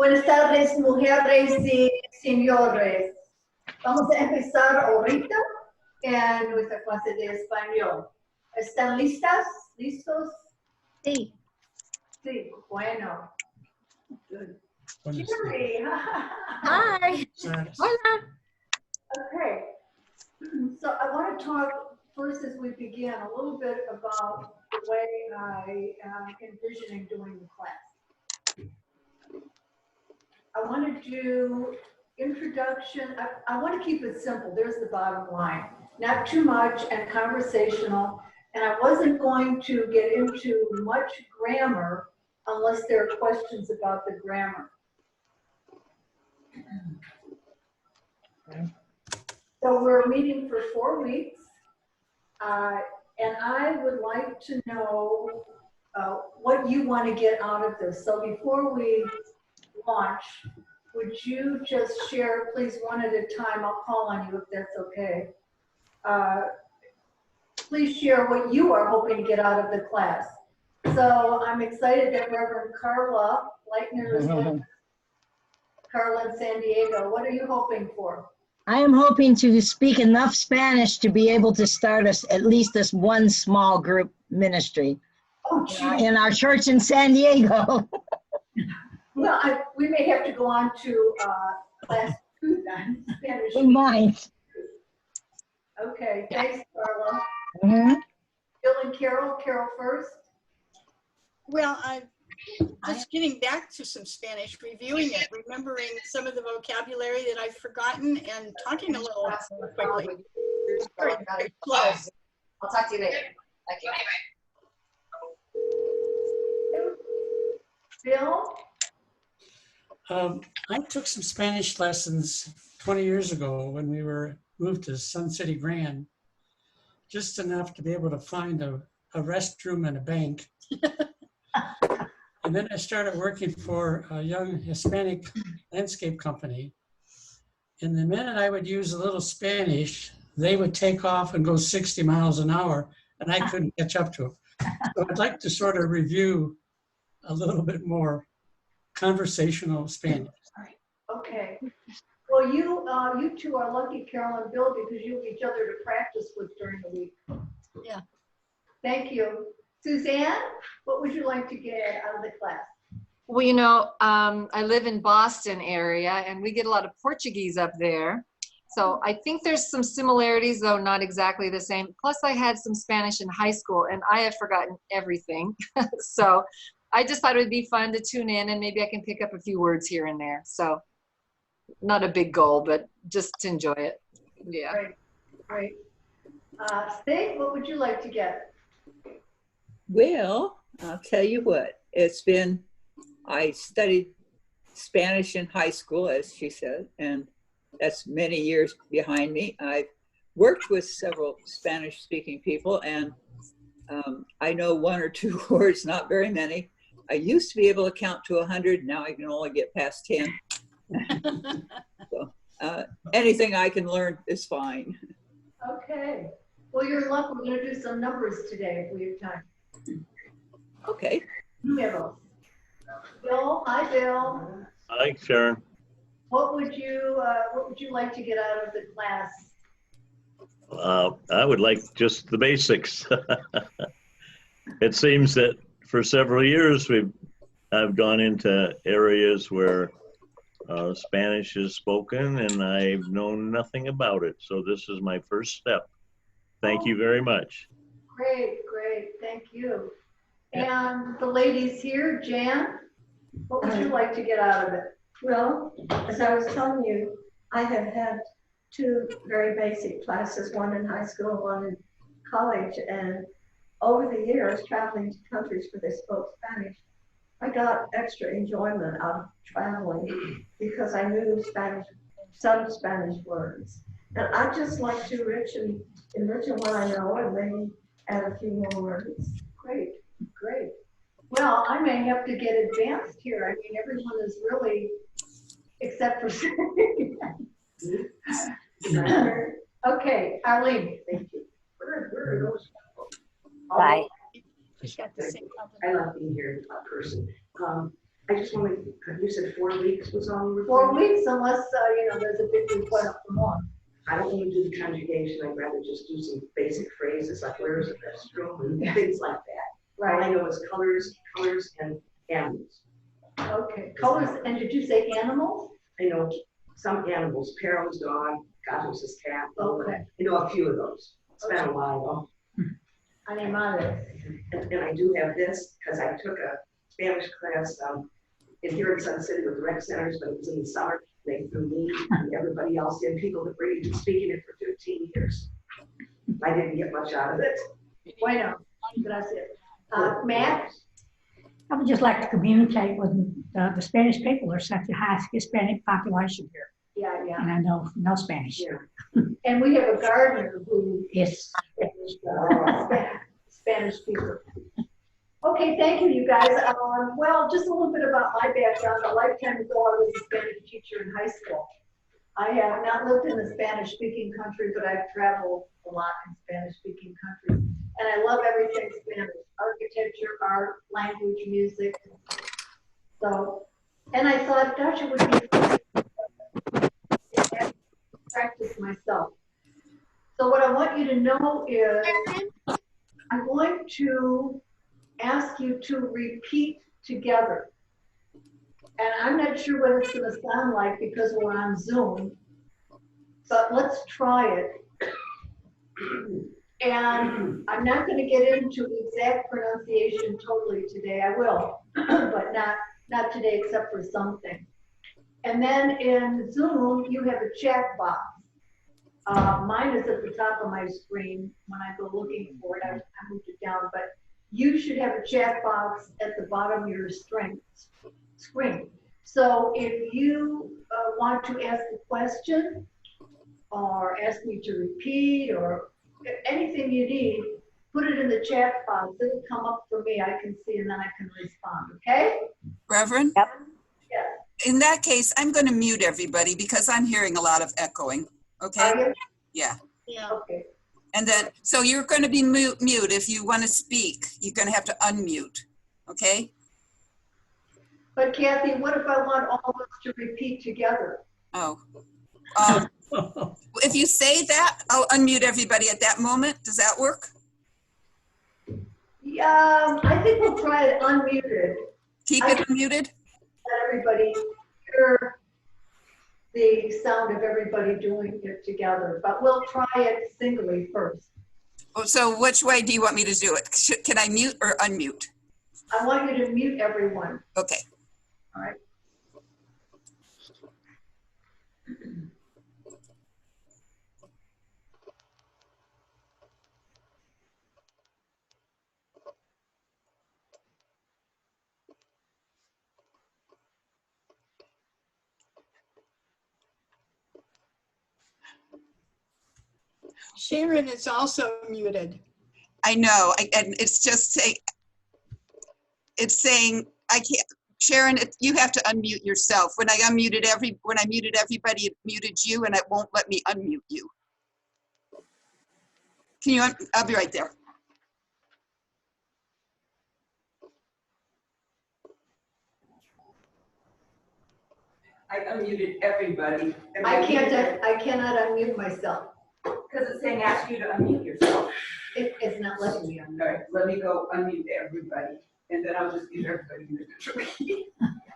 Buenas tardes, mujeres y señores. Vamos a empezar ahorita en nuestra clase de español. ¿Están listas? ¿Listos? Sí. Sí, bueno. Good. Buenas Jerry. Hi. tardes. Hola. Okay. So I want to talk first as we begin a little bit about the way I am envisioning doing the class. I want to do introduction. I want to keep it simple. There's the bottom line. Not too much and conversational. And I wasn't going to get into much grammar unless there are questions about the grammar. Okay. So we're meeting for 4 weeks. And I would like to know what you want to get out of this. So before we launch, would you just share, please, one at a time? I'll call on you if that's okay. Please share what you are hoping to get out of the class. So I'm excited that Reverend Carla Leitner is with us. Carla in San Diego, what are you hoping for? I am hoping to speak enough Spanish to be able to start us at least this one small group ministry Oh, geez. in our church in San Diego. Well, we may have to go on to class 2 then, Spanish. We might. Okay, thanks, Carla. Mhm. Bill and Carol first. Well, I'm just getting back to some Spanish, reviewing it, remembering some of the vocabulary that I've forgotten, and talking a little quickly. Very, very slow. I'll talk to you later. Thank you. Bill? I took some Spanish lessons 20 years ago when we moved to Sun City Grand, just enough to be able to find a restroom and a bank. And then I started working for a young Hispanic landscape company. And the minute I would use a little Spanish, they would take off and go 60 miles an hour, and I couldn't catch up to them. So I'd like to sort of review a little bit more conversational Spanish. Okay. Well, you two are lucky, Carol and Bill, because you have each other to practice with during the week. Yeah. Thank you. Suzanne, what would you like to get out of the class? Well, you know, I live in Boston area and we get a lot of Portuguese up there. So I think there's some similarities, though not exactly the same. Plus I had some Spanish in high school and I have forgotten everything. So I just thought it would be fun to tune in and maybe I can pick up a few words here and there. So not a big goal, but just to enjoy it. Yeah. Great. Steve, what would you like to get? Well, I'll tell you what, I studied Spanish in high school, as she said, and that's many years behind me. I've worked with several Spanish-speaking people, and I know 1 or 2 words, not very many. I used to be able to count to 100, now I can only get past 10. So anything I can learn is fine. Okay. Well, you're in luck. We're going to do some numbers today if we have time. Okay. Bill. Bill, hi, Bill. Hi, Sharon. What would you like to get out of the class? I would like just the basics. It seems that for several years I've gone into areas where Spanish is spoken and I've known nothing about it. So this is my first step. Thank you very much. Great. Thank you. And the ladies here, Jan, what would you like to get out of it? Well, as I was telling you, I have had 2 very basic classes, one in high school, one in college, and over the years, traveling to countries where they spoke Spanish, I got extra enjoyment out of traveling because I knew some Spanish words. And I just like to enrich what I know and maybe add a few more words. Great. Well, I may have to get advanced here. I mean, everyone is really, except for Okay, Arlene. Thank you. Where are those? Bye. Got the same I love being here in person. I just want to, you said 4 weeks was all you were 4 planning? weeks unless, there's a big request for more. I don't want to do the conjugation. I'd rather just do some basic phrases like where's the restroom and things like that. All I know is colors and animals. Okay, colors, and did you say animals? I know some animals, Perro's dog, Gatos' cat. Okay. I know a few of those. It's been a while Animales. though. And I do have this because I took a Spanish class in here in Sun City with the rec centers, but it was in the summer. They threw me and everybody else in, people that were been speaking it for 15 years. I didn't get much out of it. Bueno, gracias. Matt? I would just like to communicate with the Spanish people. There's such a high Hispanic population here, Yeah. and I know no Spanish. Yeah. And we have a gardener who Yes. is Spanish speaker. Okay, thank you, you guys. Well, just a little bit about my background. A lifetime ago, I was a Spanish teacher in high school. I have not lived in a Spanish-speaking country, but I've traveled a lot in Spanish-speaking countries. And I love everything Spanish, architecture, art, language, music. So, and I thought, gosh, it would be fun to practice myself. So what I want you to know is I'm going to ask you to repeat together. And I'm not sure what it's going to sound like because we're on Zoom, but let's try it. And I'm not going to get into exact pronunciation totally today. I will, but not today except for something. And then in Zoom, you have a chat box. Mine is at the top of my screen when I go looking for it. I moved it down, but you should have a chat box at the bottom of your screen. So if you want to ask a question or ask me to repeat or anything you need, put it in the chat box. It'll come up for me. I can see and then I can respond, okay? Reverend? Yep. Yes. In that case, I'm going to mute everybody because I'm hearing a lot of echoing. Okay? Are you? Yeah. Yeah. Okay. And then, so you're going to be mute. If you want to speak, you're going to have to unmute. Okay? But Kathy, what if I want all of us to repeat together? Oh. If you say that, I'll unmute everybody at that moment. Does that work? Yeah, I think we'll try it unmuted. Keep it unmuted? Let everybody hear the sound of everybody doing it together, but we'll try it singly first. So which way do you want me to do it? Can I mute or unmute? I want you to mute everyone. Okay. All right. Sharon is also muted. I know, and it's just saying I can't. Sharon, you have to unmute yourself. When I muted everybody, it muted you, and it won't let me unmute you. Can you? I'll be right there. I unmuted everybody. I cannot unmute myself. Because it's saying ask you to unmute yourself. It's not letting me unmute. All right, let me go unmute everybody, and then I'll just give everybody individually.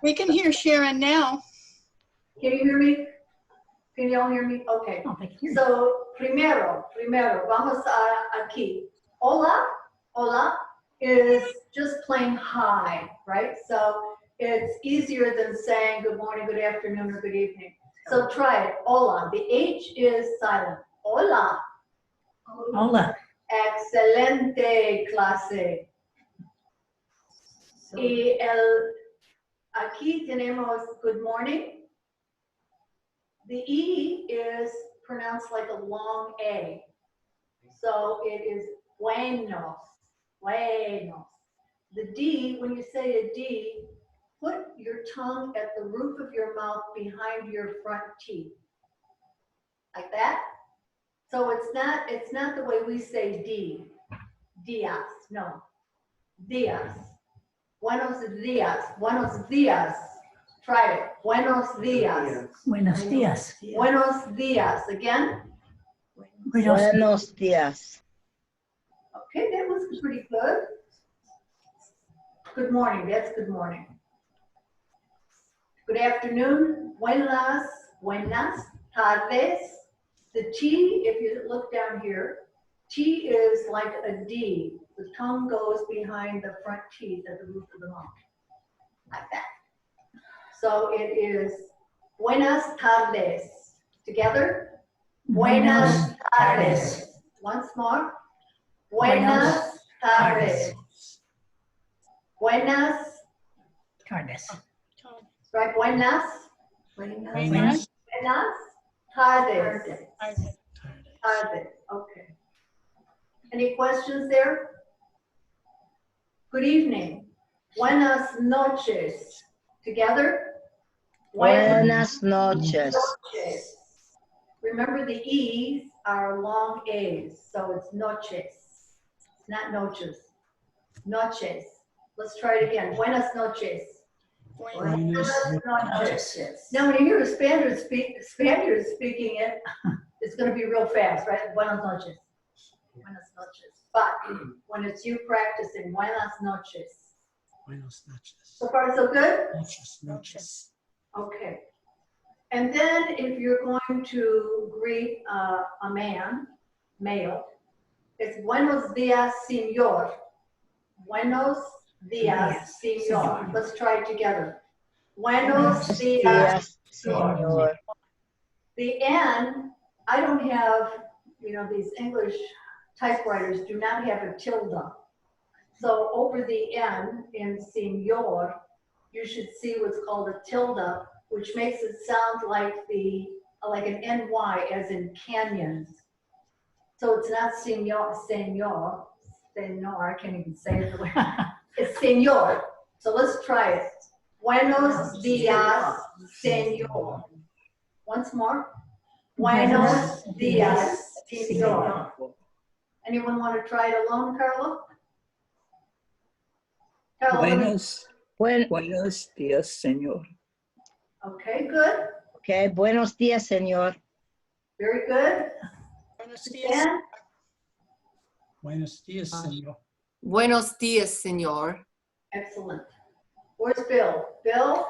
We can hear Sharon now. Can you hear me? Can you all hear me? Okay. Oh, they can hear you. So, primero, vamos aquí. Hola, hola is just plain hi, right? So it's easier than saying good morning, good afternoon, or good evening. So try it, hola. The H is silent. Hola. Hola. Excelente clase. Y aquí tenemos good morning. The E is pronounced like a long A. So it is buenos, buenos. The D, when you say a D, put your tongue at the roof of your mouth behind your front teeth. Like that. So it's not the way we say D. Dias, no. Dias. Buenos dias. Buenos dias. Try it. Buenos dias. Buenos dias. Buenos dias. Again. Buenos dias. Okay, that was pretty good. Good morning. That's good morning. Good afternoon. Buenas tardes. The T, if you look down here, T is like a D. The tongue goes behind the front teeth at the roof of the mouth, like that. So it is buenas tardes. Together? Buenas tardes. Once more. Buenas tardes. Buenas. Tardes. Right, buenas. Buenas Buenas tardes. tardes. Tardes. Okay. Any questions there? Good evening. Buenas noches. Together? Buenas noches. noches. Remember the E's are long A's, so it's noches. It's not noches. Noches. Let's try it again. Buenas noches. Buenas noches. Now, when you hear a Spaniard speaking it, it's going to be real fast, right? Buenas noches. Buenas noches. But when it's you practicing, buenas noches. Buenas noches. So far, so good? Noches. Okay. And then if you're going to greet a man, male, it's buenos dias, señor. Buenos dias, señor. Let's try it together. Buenos dias, señor. The N, I don't have, these English typewriters do not have a tilde. So over the N in señor, you should see what's called a tilde, which makes it sound like an NY, as in canyons. So it's not señor, I can't even say it the way. It's señor. So let's try it. Buenos dias, señor. Once more. Buenos dias, señor. Anyone want to try it alone, Carla? Buenos dias, señor. Okay, good. Okay, buenos dias, señor. Very good. Buenos dias. And Buenos dias, señor. Buenos dias, señor. excellent. Where's Bill? Bill?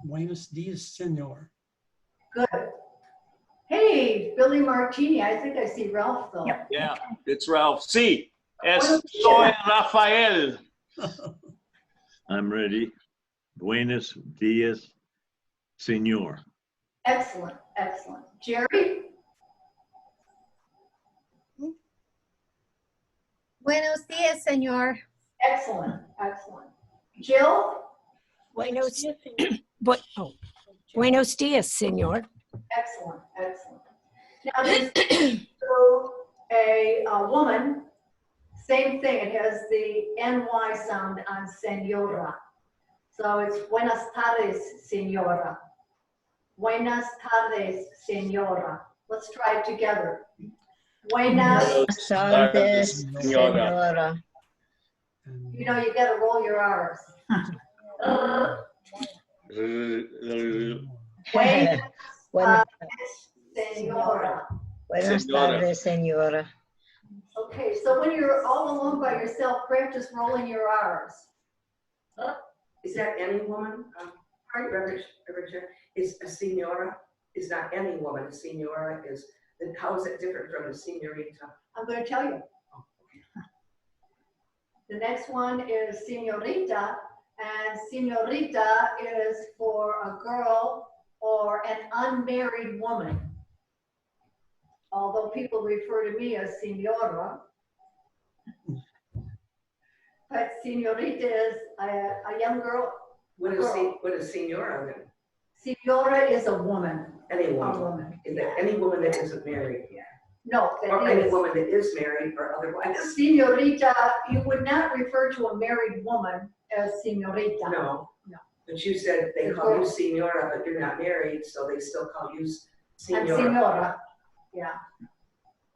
Buenos dias, señor. Good. Hey, Billy Martini. I think I see Ralph though. Yep. Yeah, it's Ralph. Sí, Buenos soy dias. Rafael. I'm ready. Buenos dias, señor. Excellent, excellent. Jerry? Buenos dias, señor. Excellent, excellent. Jill? Buenos, buenos dias, señor. Excellent, excellent. Now this to a woman, same thing. It has the NY sound on senora. So it's buenas tardes, senora. Buenas tardes, senora. Let's try it together. Buenas. Tardes, señora. You know, you gotta roll your R's. Buenas Buenas senora. tardes, señora. Okay, so when you're all alone by yourself, practice rolling your R's. Is that any woman? Reverend, is a senora, is not any woman. A senora is, how is it different from a senorita? I'm going to tell you. The next one is señorita, and señorita is for a girl or an unmarried woman. Although people refer to me as señora, but señorita is a young girl. What is senora then? Señora is a woman. Any A woman. woman. Is that any woman that isn't married? No, Or that any is. woman that is married or otherwise? Señorita, you would not refer to a married woman as señorita. No. No. But you said they call you senora, but you're not married, so they still call you I'm senora. señora, yeah.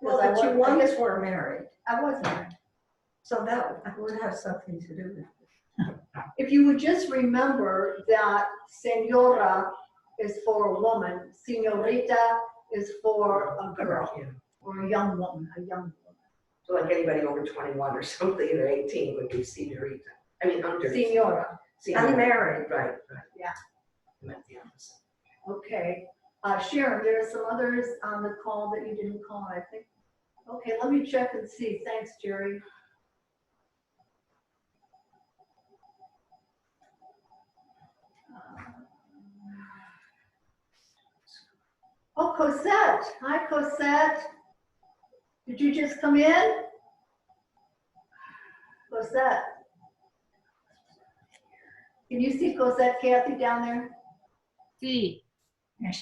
Well, Because but you I once were married, I was married. so that would have something to do with it. If you would just remember that senora is for a woman, señorita is for a girl, or a young woman, So like anybody over 21 or something, or 18 would be señorita. I mean, under. Senora. Unmarried, right. Yeah. Meant the opposite. Okay. Sharon, there are some others on the call that you didn't call, I think. Okay, let me check and see. Thanks, Jerry. Oh, Cosette. Hi, Cosette. Did you just come in? Cosette. Can you see Cosette, Kathy, down there? Sí.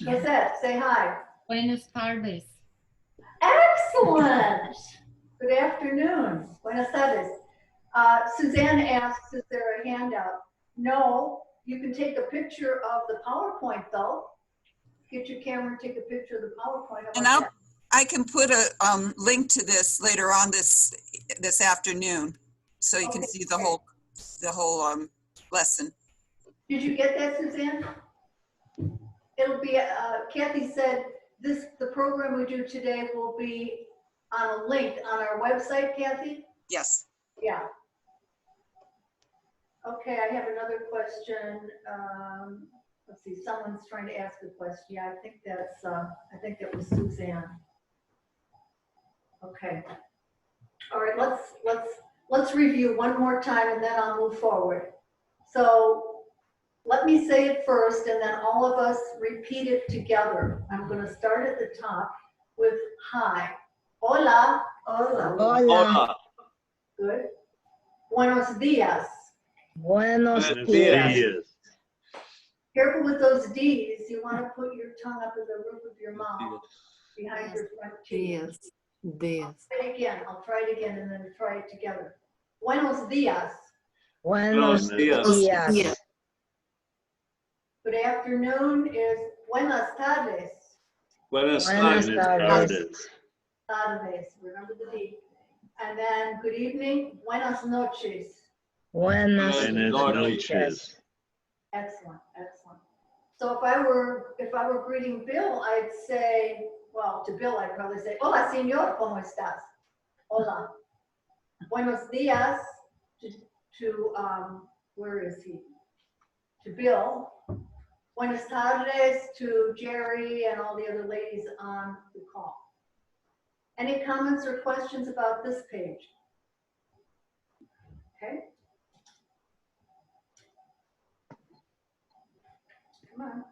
Cosette, say hi. Buenas tardes. Excellent. Good afternoon. Buenas tardes. Suzanne asks, is there a handout? No, you can take a picture of the PowerPoint though. Get your camera and take a picture of the PowerPoint. And I can put a link to this later on this afternoon, so you can see the whole lesson. Did you get that, Suzanne? It'll be, Kathy said, the program we do today will be on a link on our website, Kathy? Yes. Yeah. Okay, I have another question. Let's see, someone's trying to ask a question. Yeah, I think that was Suzanne. Okay. All right, let's review one more time and then I'll move forward. So let me say it first and then all of us repeat it together. I'm going to start at the top with hi. Hola. Hola. Hola. Good. Buenos días. Buenos días. Careful with those D's. You want to put your tongue up in the roof of your mouth, behind your front teeth. Días. I'll try it again and then try it together. Buenos días. Buenos días. Good afternoon is buenas tardes. Buenas tardes. Tardes. Remember the D. And then good evening, buenas noches. Buenas noches. Excellent, excellent. So if I were greeting Bill, I'd say, well, to Bill, I'd probably say, hola, señor, ¿cómo estás? Hola. Buenos días to where is he? To Bill. Buenas tardes to Jerry and all the other ladies on the call. Any comments or questions about this page? Okay. Come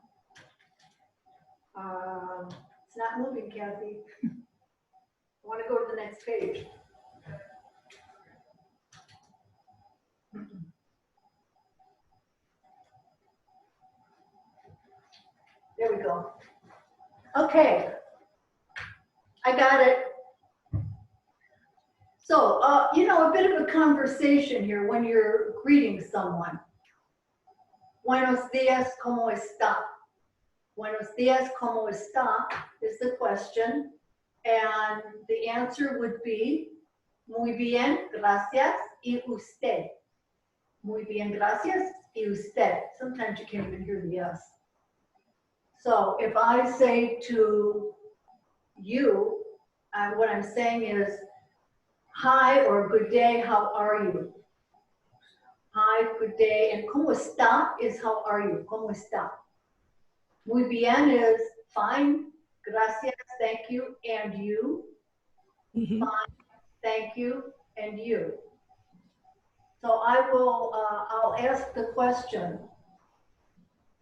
on. It's not moving, Kathy. I want to go to the next page. There we go. Okay. I got it. So, a bit of a conversation here when you're greeting someone. Buenos días, ¿cómo está? Buenos días, ¿cómo está? Is the question. And the answer would be, muy bien, gracias, y usted. Muy bien, gracias, y usted. Sometimes you can't even hear the S. So if I say to you, what I'm saying is, hi or good day, how are you? Hi, good day, and ¿cómo está is how are you? ¿Cómo está? Muy bien is fine, gracias, thank you, and you? Fine, thank you, and you. So I'll ask the question.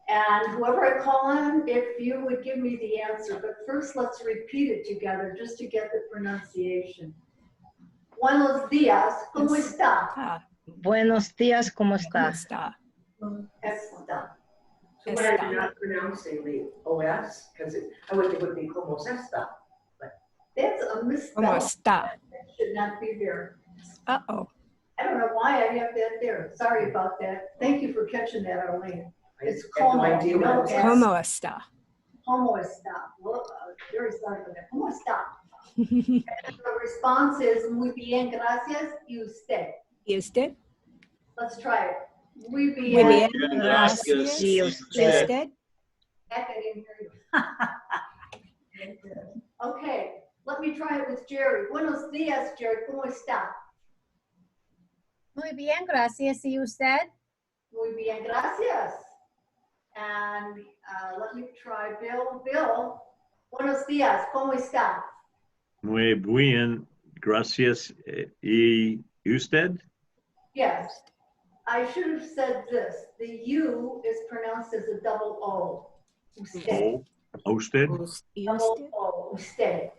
And whoever I call on, if you would give me the answer. But first, let's repeat it together just to get the pronunciation. Buenos días, ¿cómo está? Buenos días, ¿cómo está? Excellent. So why are you not pronouncing the OS? Because I would think it would be como esta. That's a misspelling. ¿Cómo está? That should not be there. Uh-oh. I don't know why I have that there. Sorry about that. Thank you for catching that, Arlene. It's I have como. no idea what it is. ¿Cómo está? Como está. Well, very sorry for that. Como está. And the response is muy bien, gracias, y usted. ¿Y usted? Let's try it. Muy Muy bien. bien. Gracias. Sí, usted. Usted. Heck, I didn't hear you. Okay, let me try it with Jerry. Buenos días, Jerry. ¿Cómo está? Muy bien, gracias. ¿Y usted? Muy bien, gracias. And let me try Bill. Bill, buenos días. ¿Cómo está? Muy bien, gracias. ¿Y usted? Yes. I should have said this. The U is pronounced as a double O. Usted. Usted? Double O. Usted.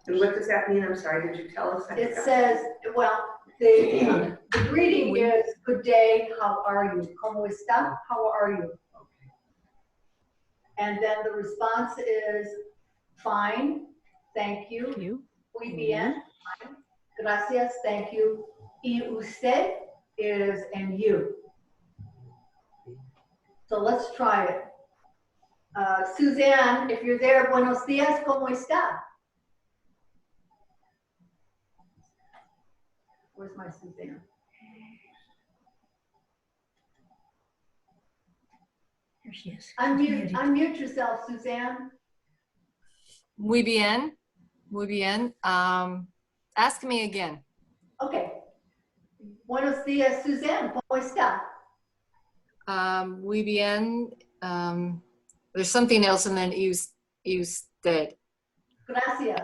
And what does that mean? I'm sorry, did you tell us? I It forgot. says, well, the greeting is good day, how are you? ¿Cómo está? How are you? And then the response is fine, thank you. Muy bien, fine. Gracias, thank you. Y usted is and you. So let's try it. Suzanne, if you're there, buenos días, ¿cómo está? Where's my Suzanne? Here she is. Unmute yourself, Suzanne. Muy bien. Muy bien. Ask me again. Okay. Buenos días, Suzanne. ¿Cómo está? Muy bien. There's something else and then usted. Gracias.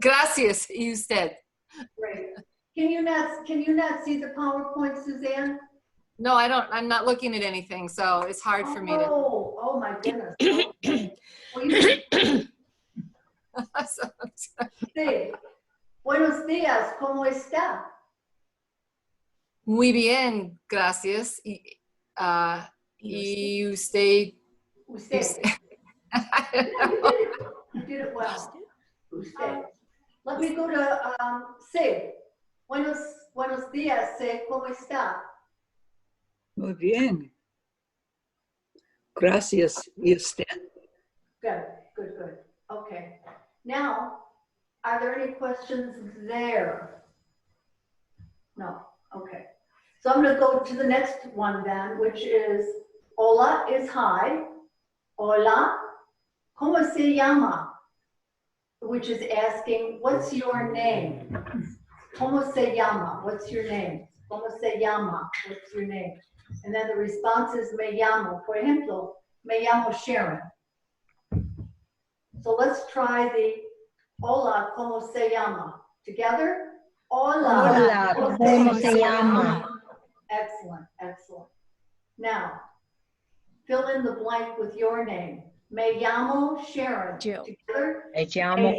Gracias, usted. Great. Can you not see the PowerPoint, Suzanne? No, I don't. I'm not looking at anything, so it's hard for me to. Oh my goodness. Okay. Well, you sí. Buenos días, ¿cómo está? Muy bien, gracias. Y usted. Usted. You did it well. Usted. Let me go to sí. Buenos días, sí. ¿Cómo está? Muy bien. Gracias. ¿Y usted? Good. Okay. Now, are there any questions there? No. Okay. So I'm going to go to the next one then, which is hola is hi. Hola, ¿cómo se llama? Which is asking, what's your name? ¿Cómo se llama? What's your name? ¿Cómo se llama? What's your name? And then the response is me llamo. Por ejemplo, me llamo Sharon. So let's try the hola, ¿cómo se llama? Together? Hola, ¿cómo se llama? Excellent. Now, fill in the blank with your name. Me llamo Sharon. Jill. Together? Me llamo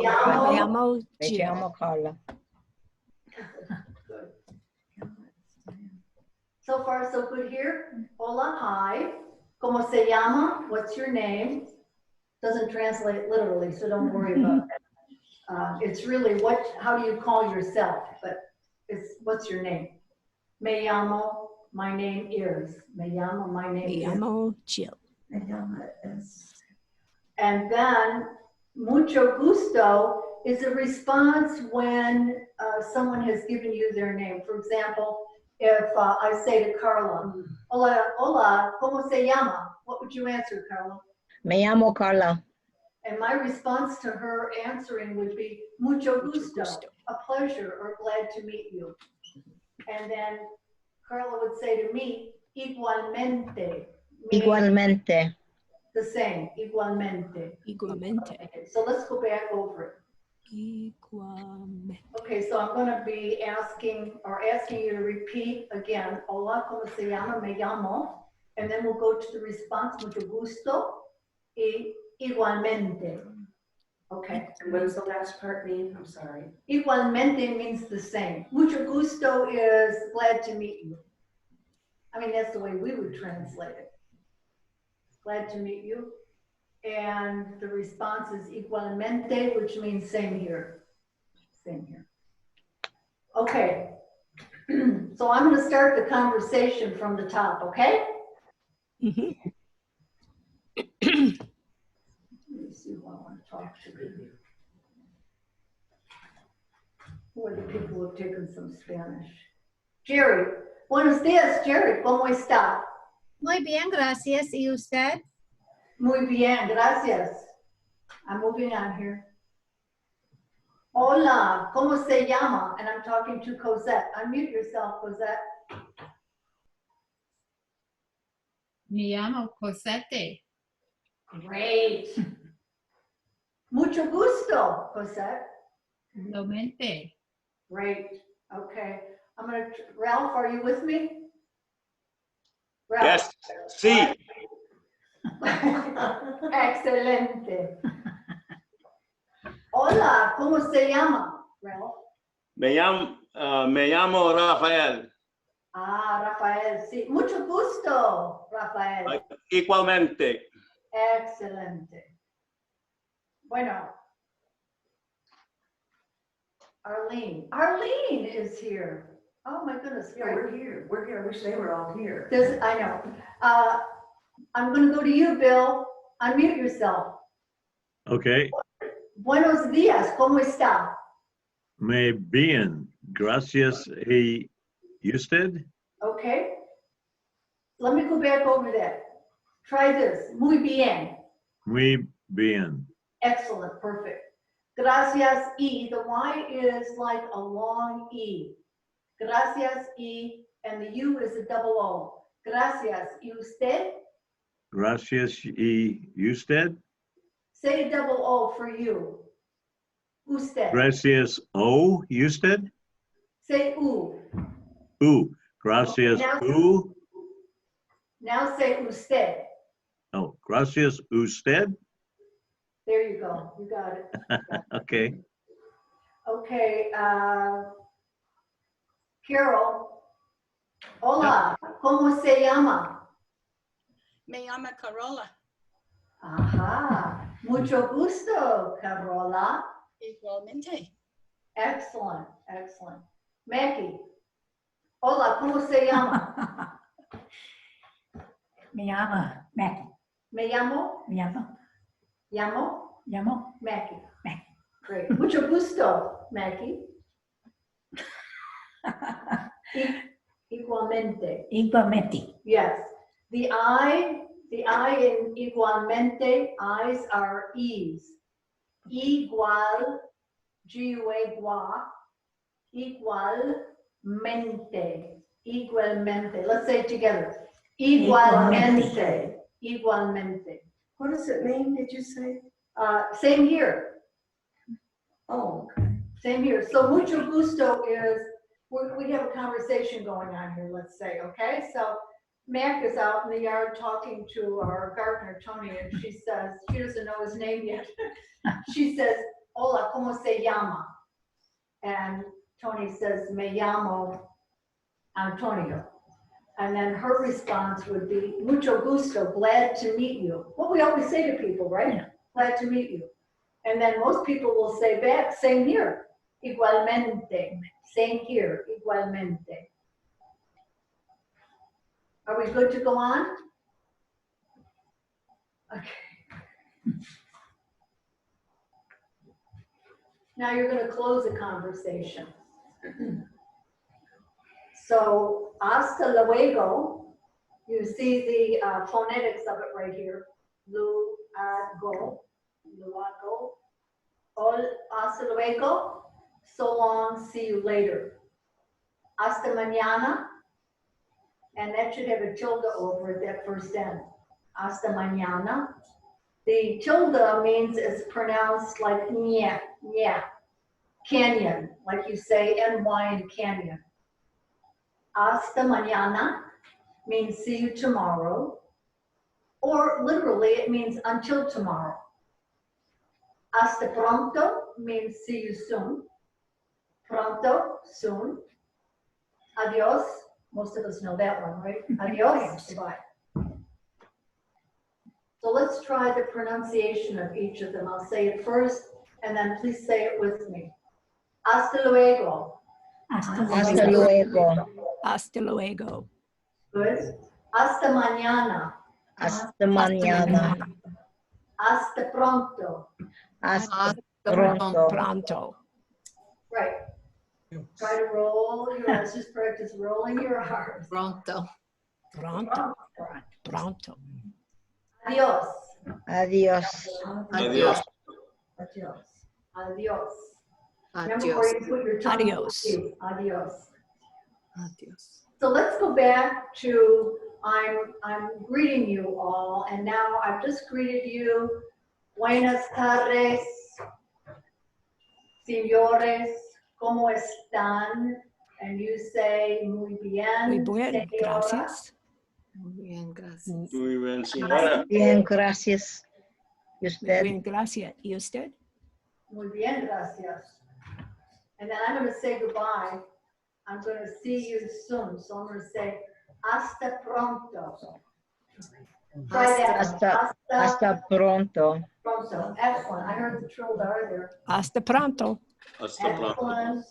Carla. So far, so good here. Hola, hi. ¿Cómo se llama? What's your name? Doesn't translate literally, so don't worry about that. It's really how do you call yourself? But it's what's your name? Me llamo, my name is. Me llamo, my name is. Me llamo Jill. Me llamo es. And then mucho gusto is a response when someone has given you their name. For example, if I say to Carla, hola, ¿cómo se llama? What would you answer, Carla? Me llamo Carla. And my response to her answering would be mucho gusto, a pleasure or glad to meet you. And then Carla would say to me, igualmente. Igualmente. The same, igualmente. Okay, so let's go back over it. Okay, so I'm going to be asking you to repeat again. Hola, ¿cómo se llama? Me llamo. And then we'll go to the response, mucho gusto, y igualmente. Okay. And what does the last part mean? I'm sorry. Igualmente means the same. Mucho gusto is glad to meet you. I mean, that's the way we would translate it. Glad to meet you. And the response is igualmente, which means same here. Same here. Okay. So I'm going to start the conversation from the top, okay? Mm-hmm. Let me see who I want to talk to. Who are the people who have taken some Spanish? Jerry, Buenos días, Jerry. ¿Cómo está? Muy bien, gracias. ¿Y usted? Muy bien, gracias. I'm moving on here. Hola, ¿cómo se llama? And I'm talking to Cosette. Unmute yourself, Cosette. Me llamo Cosette. Great. Mucho gusto, Cosette. Igualmente. Great. Okay. Ralph, are you with me? Ralph. Yes. Sí. Excelente. Hola, ¿cómo se llama, Ralph? Me llamo Rafael. Ah, Rafael, sí. Mucho gusto, Rafael. Igualmente. Excelente. Bueno. Arlene is here. Oh my goodness. Yeah, we're here. We're here. I wish they were all here. I know. I'm going to go to you, Bill. Unmute yourself. Okay. Buenos días. ¿Cómo está? Muy bien. Gracias. ¿Y usted? Okay. Let me go back over that. Try this. Muy bien. Muy bien. Excellent. Perfect. Gracias. Y. The Y is like a long E. Gracias. Y. And the U is a double O. Gracias. ¿Y usted? Gracias. ¿Y usted? Say double O for you. Usted. Gracias. Oh, usted? Say U. Gracias. Okay, now say usted. Oh, gracias. Usted? There you go. You got it. Okay. Okay. Carol. Hola. ¿Cómo se llama? Me llama Carola. Ajá. Mucho gusto, Carola. Igualmente. Excellent. Excellent. Mackie. Hola. ¿Cómo se llama? Me llama Mackie. Me llamo. Me llamo. Llamo. Mackie. Great. Mucho gusto, Mackie. Igualmente. Igualmente. Yes. The I in igualmente, I's are E's. Igual, igualmente. Let's say it together. Igualmente. What does it mean, did you say? Same here. Oh, Same here. So mucho gusto is, we have a conversation going on here, let's say, okay? So Mac is out in the yard talking to our gardener, Tony, and she says, she doesn't know his name yet. She says, hola, ¿cómo se llama? And Tony says, me llamo Antonio. And then her response would be, mucho gusto, glad to meet you. What we always say to people, right? Yeah. Glad to meet you. And then most people will say back, same here, igualmente. Same here, igualmente. Are we good to go on? Okay. Now you're going to close the conversation. So, hasta luego. You see the phonetics of it right here. Luego. Hasta luego. So long. See you later. Hasta mañana. And that should have a tilde over it, that first end. Hasta mañana. The tilde means it's pronounced like nya. Canyon, like you say NY in canyon. Hasta mañana means see you tomorrow. Or literally it means until tomorrow. Hasta pronto means see you soon. Pronto, soon. Adios. Most of us know that one, right? Adios. Goodbye. So let's try the pronunciation of each of them. I'll say it first, and then please say it with me. Hasta luego. Hasta luego. Hasta luego. Good. Hasta mañana. Hasta mañana. Hasta pronto. Hasta pronto. Pronto. Right. Try to roll your R's. Just practice rolling your R's. Pronto. Pronto. Pronto. Adios. Adios. Adios. Adios. Adios. Remember where Adios. you put your tongue. Adios. Adios. Adios. So let's go back to I'm greeting you all, and now I've just greeted you. Buenas tardes, señores, ¿cómo están? And you say muy bien. Muy bien, señora. gracias. Muy bien, gracias. Muy bien, señora. Bien, gracias. ¿Y Muy usted? bien, gracias. ¿Y usted? Muy bien, gracias. And then I'm going to say goodbye. I'm going to see you soon. So I'm going to say hasta pronto. Try that. Hasta pronto. Pronto. Excellent. I heard the trilled R there. Hasta pronto. Hasta pronto.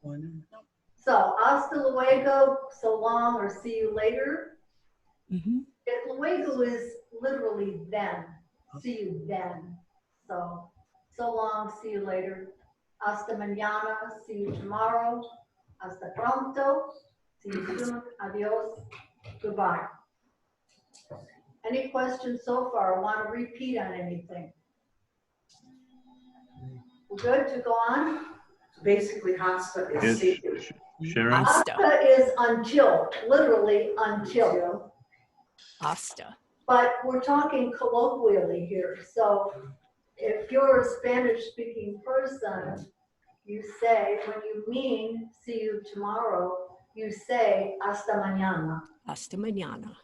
Excellent. So hasta luego, so long, or see you later. Luego is literally then. See you then. So long, see you later. Hasta mañana, see you tomorrow. Hasta pronto, see you soon. Adios. Goodbye. Any questions so far? Want to repeat on anything? We're good to go on? Basically, hasta is Yes, Sharon? Hasta is until, literally until. Hasta. But we're talking colloquially here. So if you're a Spanish-speaking person, you say, when you mean see you tomorrow, you say hasta mañana. Hasta mañana.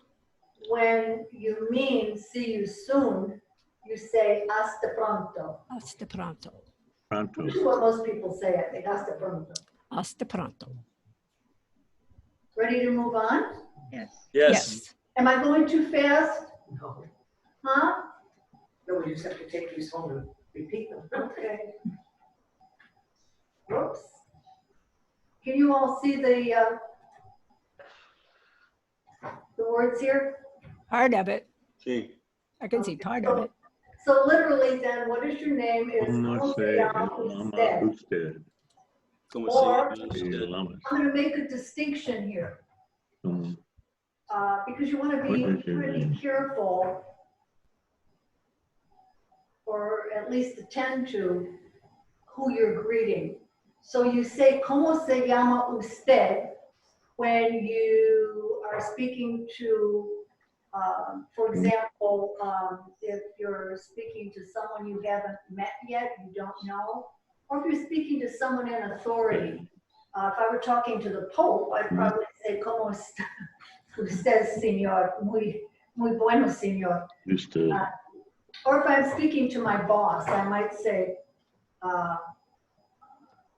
When you mean see you soon, you say hasta pronto. Hasta pronto. Pronto. Which is what most people say, I think, hasta pronto. Hasta pronto. Ready to move on? Yes. Yes. Am I going too fast? No. Huh? No, we just have to take these home and repeat them. Okay. Whoops. Can you all see the words here? Part of it. Sí. I can see part of it. So literally then, what is your name is ¿Cómo se llama usted? Como Or- se llama? I'm going to make a distinction here because you want to be pretty careful, or at least attend to who you're greeting. So you say, ¿Cómo se llama usted? When you are speaking to, for example, if you're speaking to someone you haven't met yet, you don't know, or if you're speaking to someone in authority. If I were talking to the Pope, I'd probably say, ¿Cómo está usted, señor? Muy bueno, señor. Usted. Or if I'm speaking to my boss, I might say,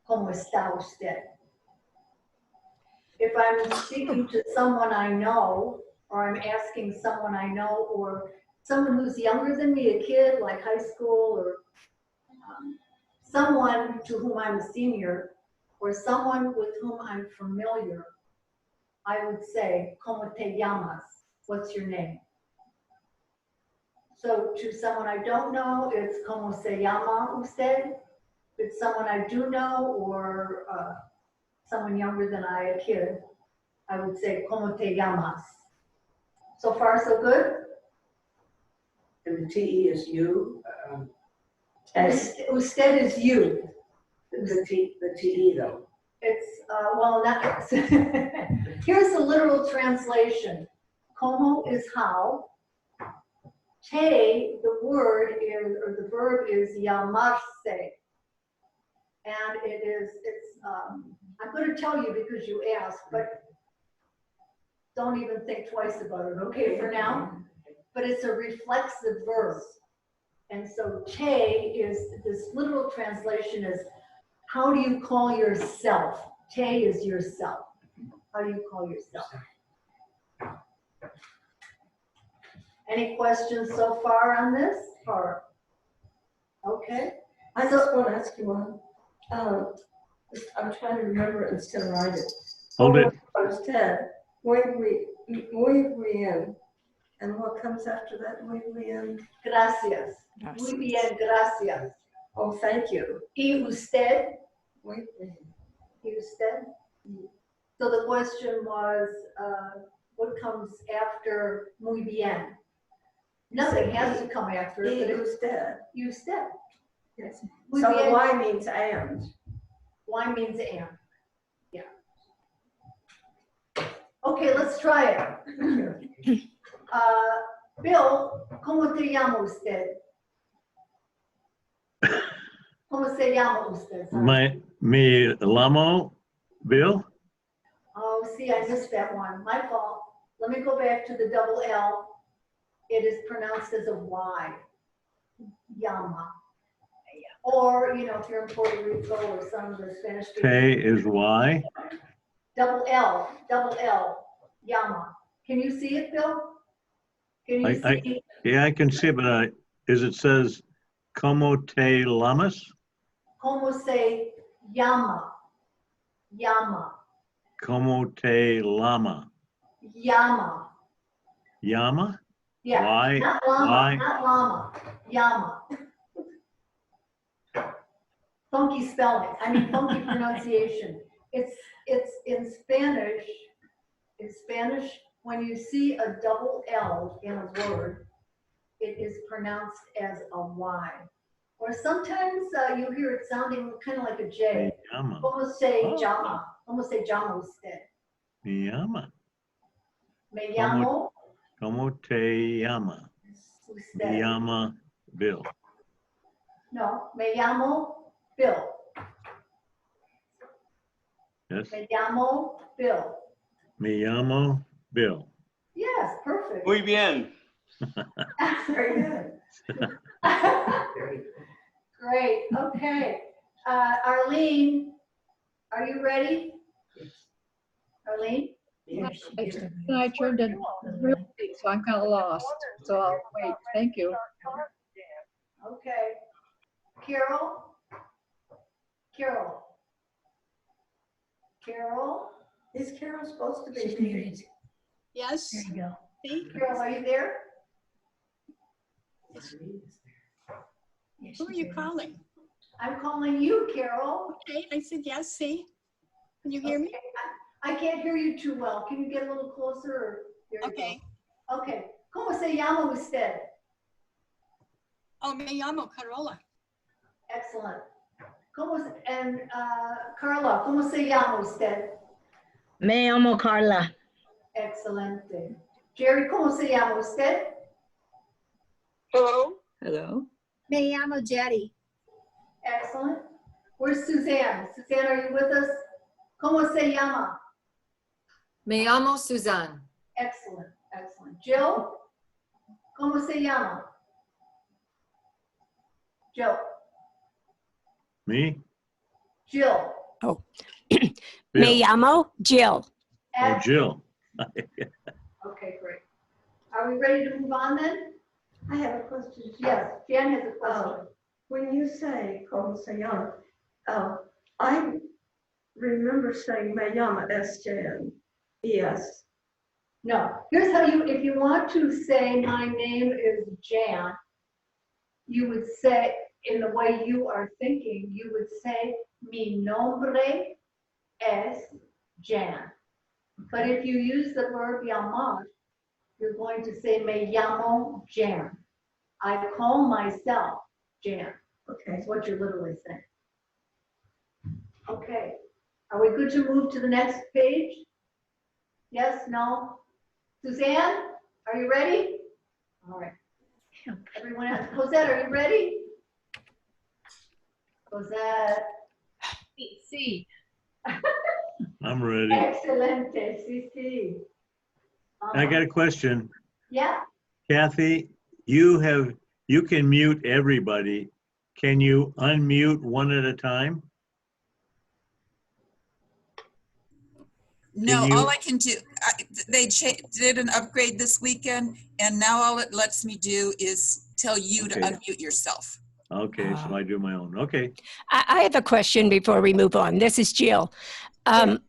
¿Cómo está usted? If I'm speaking to someone I know, or I'm asking someone I know, or someone who's younger than me, a kid like high school, or someone to whom I'm a senior, or someone with whom I'm familiar, I would say, ¿Cómo te llamas? What's your name? So to someone I don't know, it's ¿Cómo se llama usted? If it's someone I do know, or someone younger than I, a kid, I would say, ¿Cómo te llamas? So far, so good? And the TE is you. Usted is you. The TE though. It's, well, not, here's the literal translation. Como is how. Te, the word is, or the verb is llamarse. And I'm going to tell you because you asked, but don't even think twice about it, okay, for now? But it's a reflexive verb. And so te is, this literal translation is, how do you call yourself? Te is yourself. How do you call yourself? Any questions so far on this? Or, okay. I just want to ask you one. I'm trying to remember it instead of write it. Hold it. Instead, muy bien. And what comes after that? Muy bien. Gracias. Muy bien, gracias. Oh, thank you. Y usted? Muy bien. Usted. So the question was, what comes after muy bien? Nothing has to come after it, but it's usted. Yes. Muy So bien. why means and. Why means and. Yeah. Okay, let's try it. Bill, ¿cómo te llama usted? ¿Cómo se llama usted? Sorry. Me llamo Bill. Oh, see, I missed that one. My fault. Let me go back to the double L. It is pronounced as a Y. Llama. Or, you know, if you're in Puerto Rico or some of the Spanish Te is Y. Double L, llama. Can you see it, Bill? Can you see? Yeah, I can see it, but it says, ¿Cómo te llamas? ¿Cómo se llama? Llama. ¿Cómo te llama? Llama. Llama? Yeah, Why? not llama, Why? not llama. Llama. Funky spelling, I mean funky pronunciation. It's in Spanish. In Spanish, when you see a double L in a word, it is pronounced as a Y. Or sometimes you hear it sounding kind of like a J. Llama. ¿Cómo se llama? ¿Cómo se llama usted? Me llama. Me llamo ¿Cómo te llama? usted. Me llama Bill. No, me llamo Bill. Yes. Me llamo Bill. Me llamo Bill. Yes, perfect. Muy bien. Very good. Great, okay. Arlene, are you ready? Arlene? I turned it real late, so I'm kind of lost. So I'll wait. Thank you. Okay. Carol? Carol? Carol? Is Carol supposed to be She's muted? muted. Yes. There you go. See? Carol, are you there? Yes, Who are she's you muted. calling? I'm calling you, Carol. Okay, I said yes, see? Can you hear me? Okay, I can't hear you too well. Can you get a little closer? Or, there you Okay. go. Okay. ¿Cómo se llama usted? Oh, me llamo Carola. Excellent. And Carla, ¿cómo se llama usted? Me llamo Carla. Excelente. Jerry, ¿cómo se llama usted? Hello? Hello? Me llamo Jetty. Excellent. Where's Suzanne? Suzanne, are you with us? ¿Cómo se llama? Me llamo Suzanne. Excellent, excellent. Jill, ¿cómo se llama? Jill. Me? Jill. Oh. Bill. Me llamo Jill. Oh, Jill. Okay, great. Are we ready to move on then? I have a question. Yes, Jan has a question. When you say como se llama, I remember saying me llama SJN. Yes. No, here's how if you want to say my name is Jan, you would say, in the way you are thinking, you would say, mi nombre es Jan. But if you use the verb llamar, you're going to say, me llamo Jan. I call myself Jan. Okay, that's what you're literally saying. Okay, are we good to move to the next page? Yes, no? Suzanne, are you ready? All right. Everyone else, Cosette, are you ready? Cosette. Sí. I'm ready. Excelente, sí, sí. I got a question. Yeah, Kathy, you can mute everybody. Can you unmute one at a time? No, Can you- all I can do, they did an upgrade this weekend, and now all it lets me do is tell you to Okay. unmute yourself. Okay, so I do my own. Okay. I have a question before we move on. This is Jill. On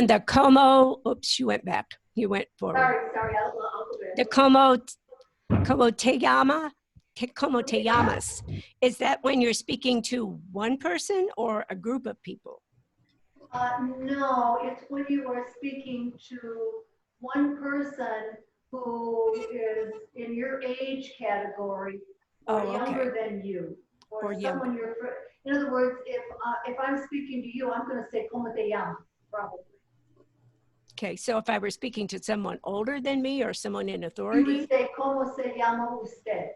the como, oops, you went back. You went forward. sorry, I'll go back. The como te llamas. Is that when you're speaking to one person or a group of people? No, it's when you are speaking to one person who is in your age category or Oh, younger okay. than you, or Or someone you're. In other words, if I'm speaking to you, I'm going to say "Cómo te llamas?" Probably. Okay, so if I were speaking to someone older than me or someone in You authority, would say "Cómo se llama usted?"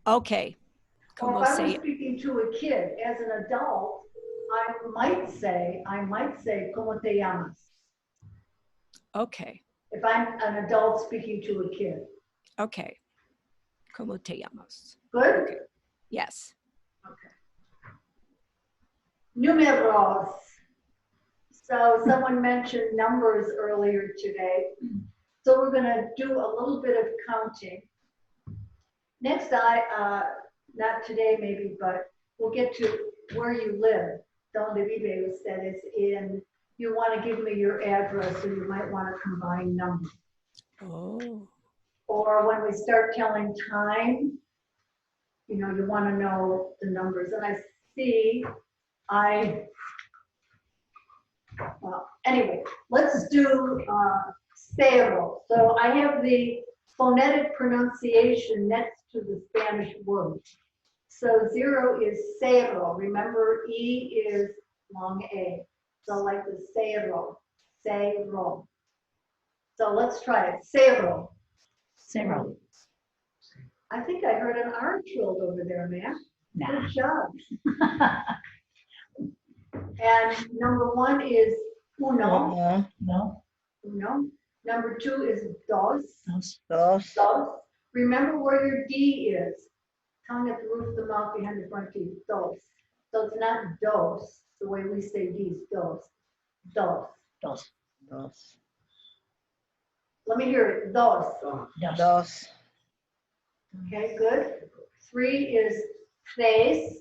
okay. Or Como if I was se, speaking to a kid as an adult, I might say "Cómo te llamas?" okay, If I'm an adult speaking to a kid. okay. Como te llamas? Good? Okay. Yes. Okay. Números. So someone mentioned numbers earlier today. So we're going to do a little bit of counting. Next, not today maybe, but we'll get to where you live. Donde vive ustedes in. You want to give me your address, so you might want to combine numbers. Oh. Or when we start telling time, you know, you want to know the numbers. And I see, well, anyway, let's do cero. So I have the phonetic pronunciation next to the Spanish word. So 0 is cero. Remember, E is long A. So like the cero, cero. So let's try it. Cero. Zero. I think I heard an R trilled over there, man. Nah. Good job. And number 1 is uno. No. Uno. Number 2 is dos. Dos. Dos. Remember where your D is. Tongue at the roof of the mouth behind the front teeth. Dos. So it's not dos, the way we say D's. Dos. Dos. Dos. Dos. Let me hear it. Dos. Dos. Okay, good. 3 is tres.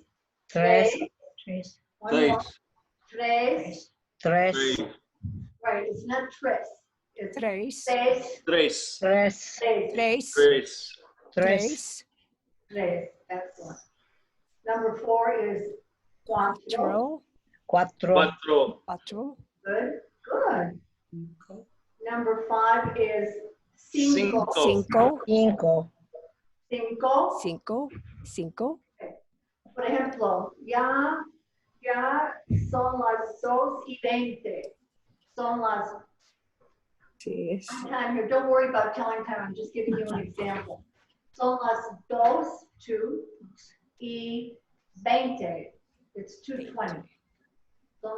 Tres. Tres. One more. Tres. Tres. Right, it's not tres. It's Tres. tres. Tres. Tres. Tres. Tres. Tres. Tres. Excellent. Number 4 is cuatro. Cuatro. Cuatro. Cuatro. Good. Good. Number 5 is cinco. Cinco. Cinco. Cinco. Cinco. Cinco. Por ejemplo, ya son las 2:20. Son las. Time here. Don't worry about telling time. I'm just giving you an example. Son las 2:20. It's 2:20. So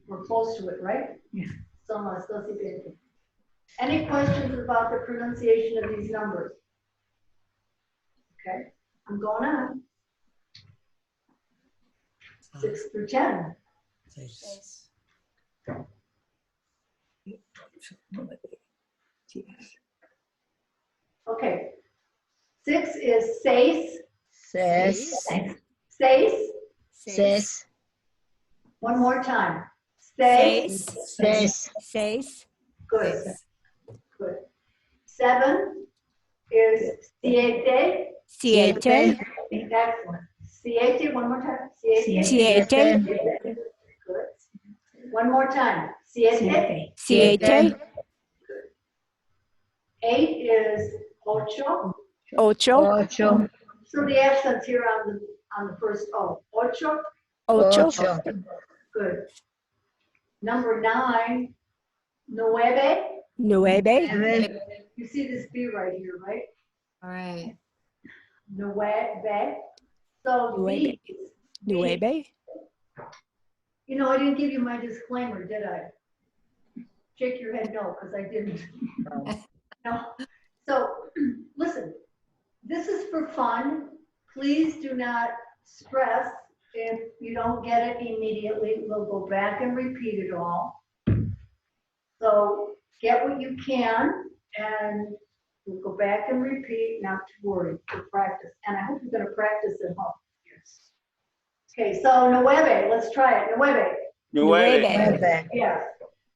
we're close to it, right? Yeah. Son las 2:20. Any questions about the pronunciation of these numbers? Okay, I'm going on. 6 through 10. Okay. 6 is seis. Seis. Seis. Seis. One more time. Seis. Seis. Seis. Good. Good. 7 is siete. Siete. Excellent. Siete. One more time. Siete. Siete. Good. One more time. Siete. Siete. 8 is ocho. Ocho. Ocho. So the accent's here on the first O. Ocho. Ocho. Good. Number 9, nueve. Nueve. You see this B right here, right? All right. Nueve. So Nueve. these. Nueve. You know, I didn't give you my disclaimer, did I? Shake your head no, because I didn't. No. So listen, this is for fun. Please do not stress if you don't get it immediately. We'll go back and repeat it all. So get what you can, and we'll go back and repeat, not to worry, to practice. And I hope you're going to practice at home. Yes. Okay, so nueve, let's try it. Nueve. Nueve. Yes.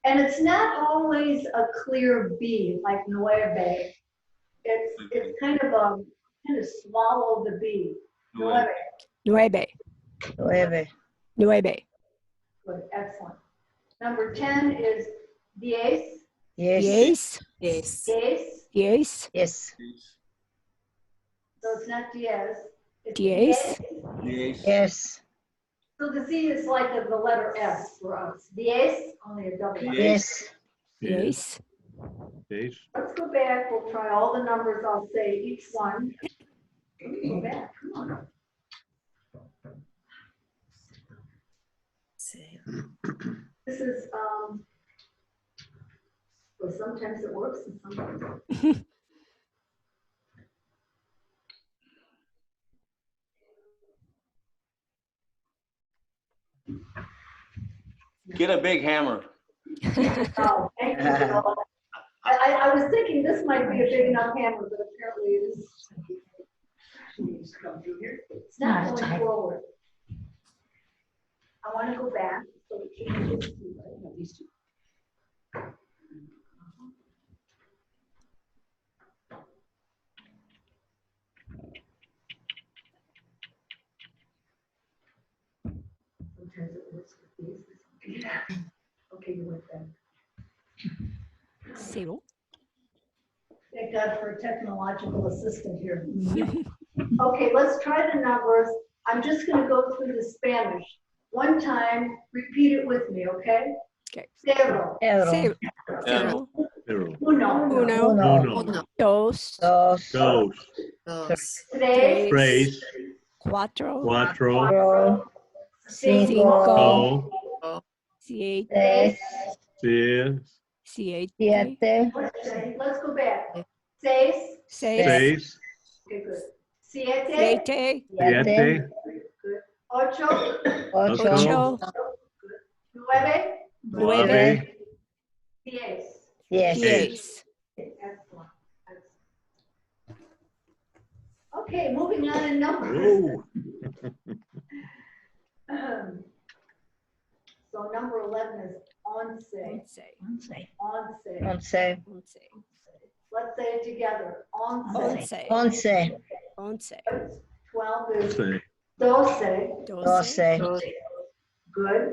And it's not always a clear B, like nueve. It's kind of swallow the B. Nueve. Nueve. Nueve. Nueve. Good, excellent. Number 10 is 10. Yes. Yes. 10. Yes. Yes. So it's not diez. It's Yes. Yes. So the Z is like the letter S for us. Diez, only a double S. Yes. Yes. Yes. Let's go back. We'll try all the numbers. I'll say each one. Go back. Come on. This is, well, sometimes it works and sometimes it doesn't. Get a big hammer. Oh, thank you, Bill. I was thinking this might be a big enough hammer, but apparently it is. She needs to come through here. It's not going forward. I want to go back. So it should be these two, right? No, these two. Sometimes it works with these. Okay, you went back. Zero. Thank God for a technological assistant here. Okay, let's try the numbers. I'm just going to go through the Spanish. One time, repeat it with me, okay? Okay. Cero. Zero. Zero. Zero. Uno. Uno. Dos. Dos. Tres. Tres. Cuatro. Cuatro. Cinco. Siete. Siete. Siete. Let's go back. Seis. Seis. Okay, good. Siete. Siete. Good. Ocho. Ocho. Nueve. Nueve. Diez. Diez. Excellent. Okay, moving on in numbers. So number 11 is once. Once. Let's say it together. Once. Once. 12 is Doce. doce. Good.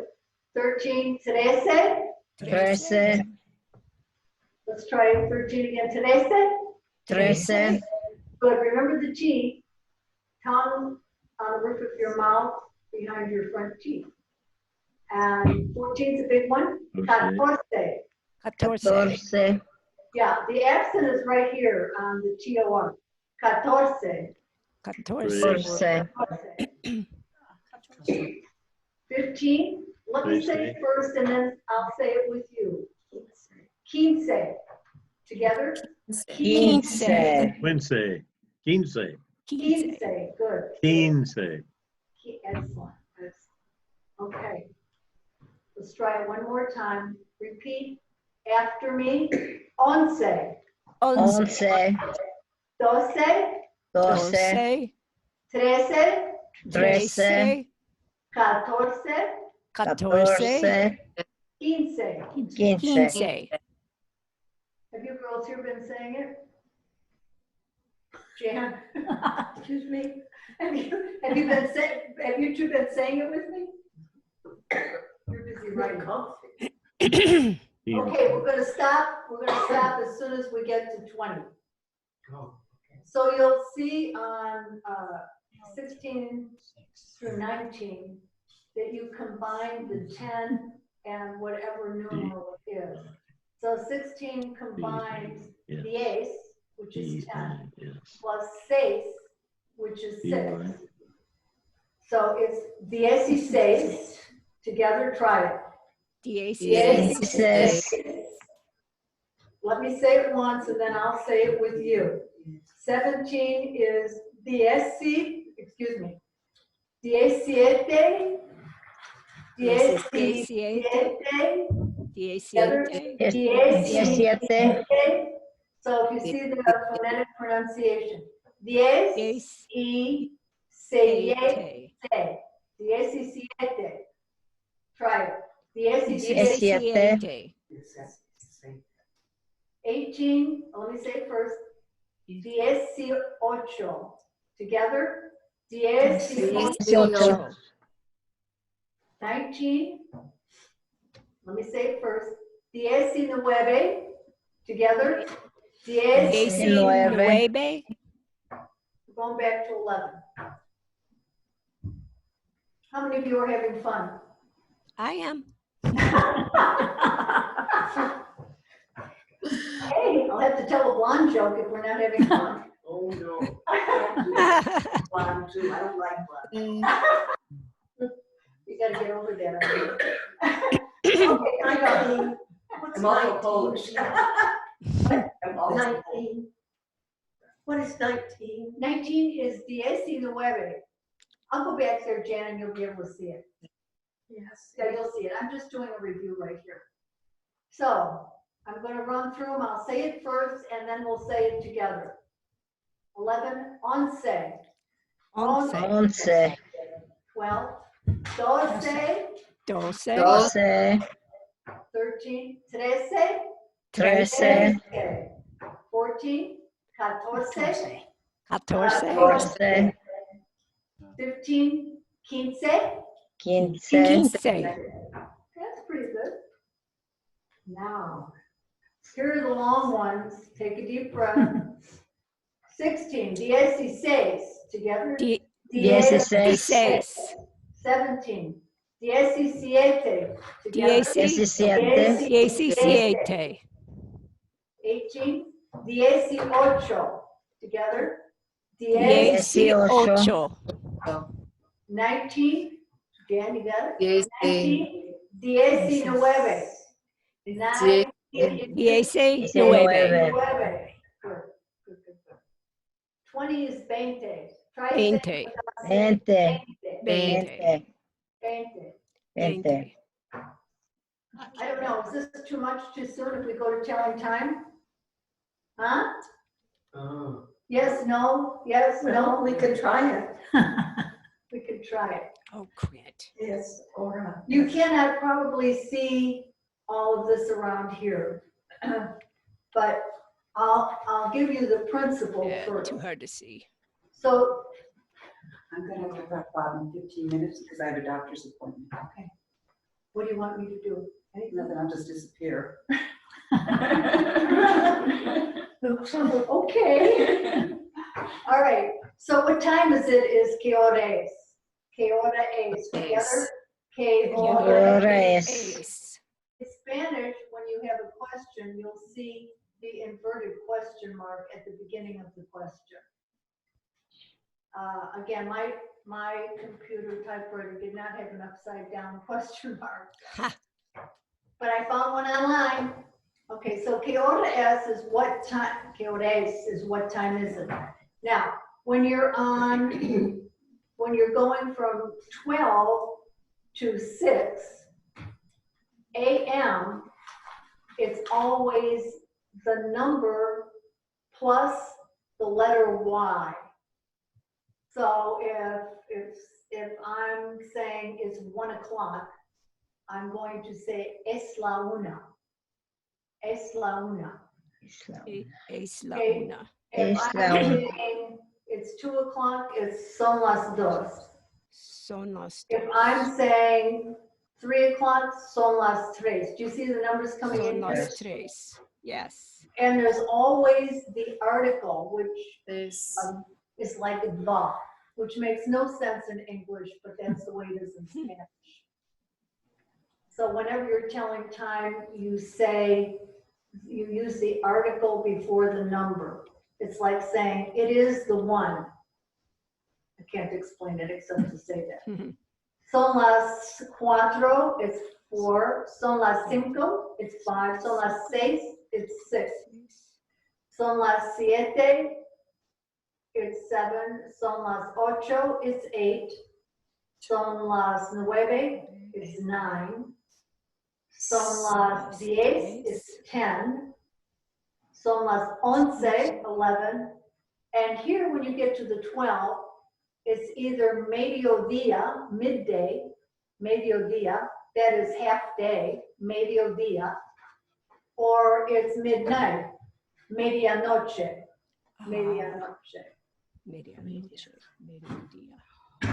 13, trece. Trece. Let's try 13 again. Trece. Good. Remember the T. Tongue on the roof of your mouth behind your front teeth. And 14 is a big one. Catorce. Yeah, the accent is right here on the TOR. Catorce. 15. Let me say it first and then I'll say it with you. Quince. Together? Quince. Quince. Quince. Good. Quince. Excellent. Okay. Let's try it one more time. Repeat after me. Once. Once. Doce. Trece. Catorce. Quince. Have you girls here been saying it? Jan? Excuse me. Have you two been saying it with me? You're busy writing. Okay, we're gonna stop. We're gonna stop as soon as we get to 20. So you'll see on 16 through 19 that you combine the 10 and whatever numeral it is. So 16 combines the ace, which is 10, plus 6, which is 6. So it's 16. Together, try it. 16. Let me say it once and then I'll say it with you. 17 is 17. Excuse me. 17. 17. So if you see the phonetic pronunciation, 17. 17. Try it. 17. 18. Let me say it first. 18. Together. 18. 18. 19. Let me say it first. 19. Together. 10. 19. Going back to 11. How many of you are having fun? I am. Hey, I'll have to tell a blonde joke if we're not having fun. Oh, no. Blonde too. I don't like blonde. You gotta get over that. Okay, I got what's I'm also 19? Polish. I'm also 19. What is 19? 19 is 19. I'll go back there, Jan, and you'll be able to see it. Yes. Yeah, you'll see it. I'm just doing a review right here. So I'm going to run through them. I'll say it first, and then we'll say it together. 11, 11. 11. 12, 12. 12. 13, 13. 13. 14, 14. 14. 15, 15. 15. That's pretty good. Now, here are the long ones. Take a deep breath. 16, 16. Together. 16. 17, 17. Together. 17. 18, 18. Together. 18. 19, Dan, you got it? 19, 19. 19. Good. 20 is 20. Try 20. 20. 20. 20. I don't know, is this too much too soon if we go to telling time? Huh? Yes, no, yes, no? We could try it. We could try it. Oh, quit. Yes, or. You cannot probably see all of this around here, but I'll give you the principle Yeah, first. too hard to see. So, I'm gonna have to wrap up in 15 minutes because I have a doctor's appointment. okay, what do you want me to do? Nothing, I'll just disappear. Okay. All right. So what time is it? Is que hora es? Que hora es? Together. Que hora es? In Spanish, when you have a question, you'll see the inverted question mark at the beginning of the question. Again, my computer typewriter did not have an upside down question mark. But I found one online. Okay, so que hora es is what time, que hora es is what time is it? Now, when you're going from 12 to 6 a.m., it's always the number plus the letter Y. So if I'm saying it's 1 o'clock, I'm going to say es la una. Es la una. Es la Okay. una. If I'm saying it's 2 o'clock, it's son las dos. Son las If dos. I'm saying 3 o'clock, son las tres. Do you see the numbers coming in Son here? las tres. Yes. And there's always the article, which is like the, which makes no sense in English, but that's the way it is in Spanish. So whenever you're telling time, you use the article before the number. It's like saying, it is the one. I can't explain it except to say that. Son las cuatro, it's 4. Son las cinco, it's 5. Son las seis, it's 6. Son las siete, it's 7. Son las ocho, it's 8. Son las nueve, it's 9. Son las 10, it's 10. Son las 11, 11. And here, when you get to the 12, it's either mediodía, midday, mediodía, that is half day, mediodía, or it's midnight, medianoche, medianoche.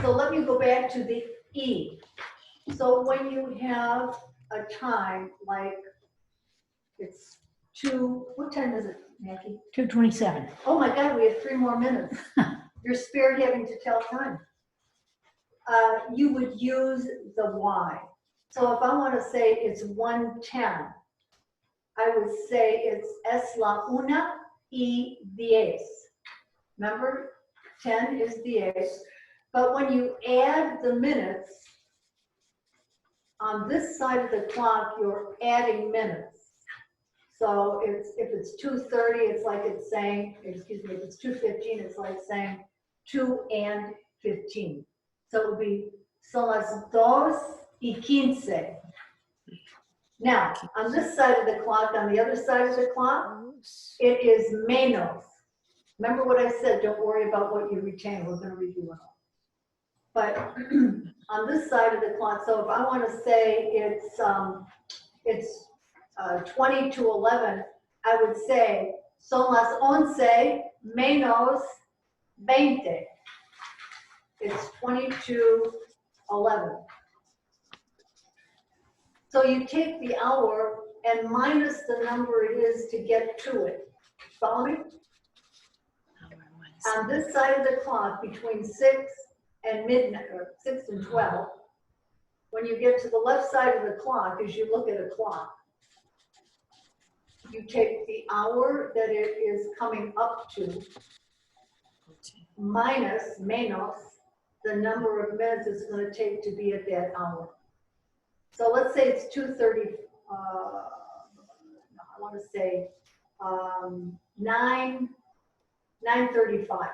So let me go back to the E. So when you have a time like it's what time is it, Maggie? 2:27. Oh my God, we have 3 more minutes. You're spared having to tell time. You would use the Y. So if I want to say it's 1:10, I would say it's es la 1:10. Remember, 10 is 10. But when you add the minutes, on this side of the clock, you're adding minutes. So if it's 2:30, it's like it's saying, excuse me, if it's 2:15, it's like saying 2:15. So it would be son las 2:15. Now, on this side of the clock, on the other side of the clock, it is menos. Remember what I said, don't worry about what you retain, we're gonna review it all. But on this side of the clock, so if I wanna say it's 20 to 11, I would say, son las 11 menos 20. It's 20 to 11. So you take the hour and minus the number it is to get to it. Follow me? On this side of the clock, between 6 and midnight, or 6 and 12, when you get to the left side of the clock, as you look at a clock, you take the hour that it is coming up to, minus, menos, the number of minutes it's going to take to be at that hour. So let's say it's 2:30, I want to say 9:35.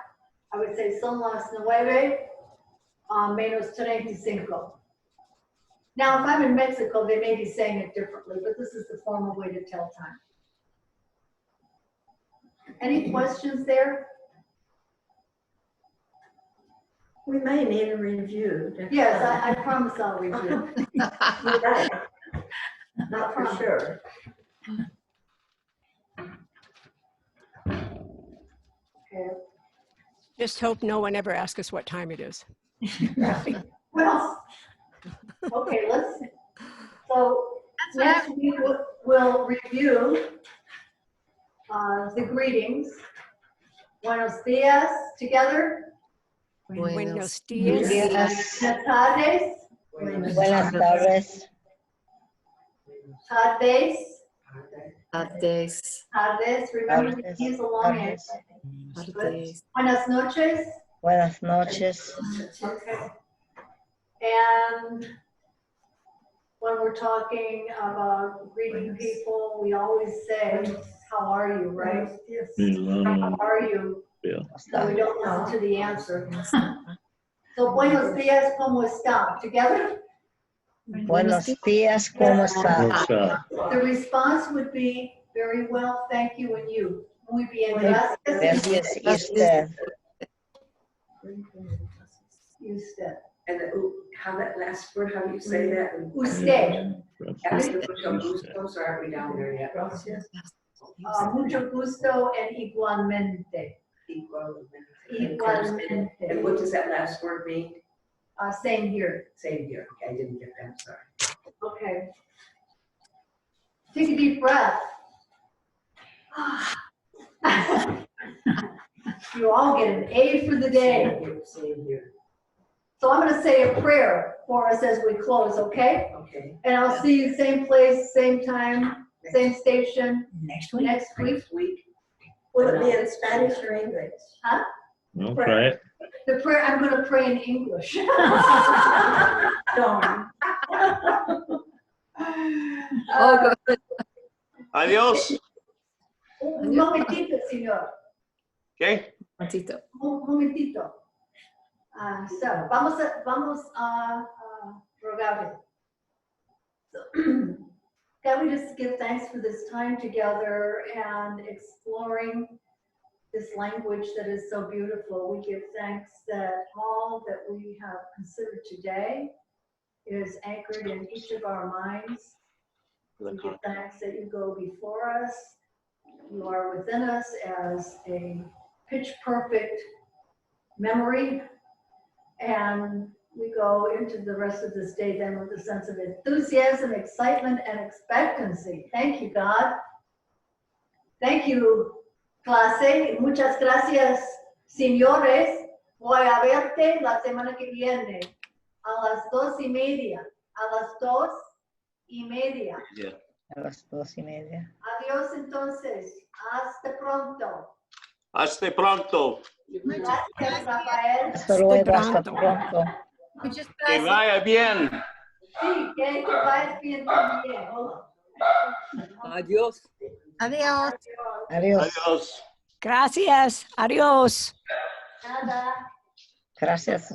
I would say son las 9 menos 35. Now, if I'm in Mexico, they may be saying it differently, but this is the formal way to tell time. Any questions there? We may need a review. Yes, I promise I'll review. Not for sure. Okay. Just hope no one ever asks us what time it is. Well, okay, so next week we'll review the greetings. Buenos dias together. Buenos dias. Buenas tardes. Buenas tardes. Tardes. Tardes. Tardes. Remember the key is a long S. Tardes. Buenas noches. Buenas noches. Okay. And when we're talking about greeting people, we always say, how are you, right? How are you? Yeah. So we don't listen to the answer. So buenos dias, ¿cómo está? Together? Buenos días, ¿cómo está? The response would be, very well, thank you, and you. Muy bien, Gracias, gracias. y usted. Usted. And how that last word, how do you say that? Usted. After mucho gusto, so are we down there yet? Mucho gusto and igualmente. Igualmente. And what does that last word mean? Same here. Same here. Okay, I didn't get that, sorry. Okay. Take a deep breath. You all get an A for the day. Same here. So I'm going to say a prayer for us as we close, okay? Okay. And I'll see you same place, same time, same station. Next week. Next week. Will it be in Spanish or English? Huh? No, try it. The prayer, I'm going to pray in English. Darn. Oh, good. Adiós. Un momentito, señor. ¿Qué? Momentito. Un momentito. So, vamos a rogar. So, can we just give thanks for this time together and exploring this language that is so beautiful? We give thanks that all that we have considered today is anchored in each of our minds. We give thanks that you go before us. You are within us as a pitch perfect memory. And we go into the rest of this day then with a sense of enthusiasm, excitement, and expectancy. Thank you, God. Thank you, clase. Muchas gracias, señores. Voy a verte la semana que viene a las 2:30. A las 2:30. Yeah. A las 2:30. Adiós entonces. Hasta pronto. Hasta pronto. Gracias, Rafael. Hasta luego, hasta pronto. Muchas Que gracias. vaya bien. Sí, que vayas bien también. Hola. Adiós. Adiós. Adiós. Adiós. Gracias. Adiós. Nada. Gracias.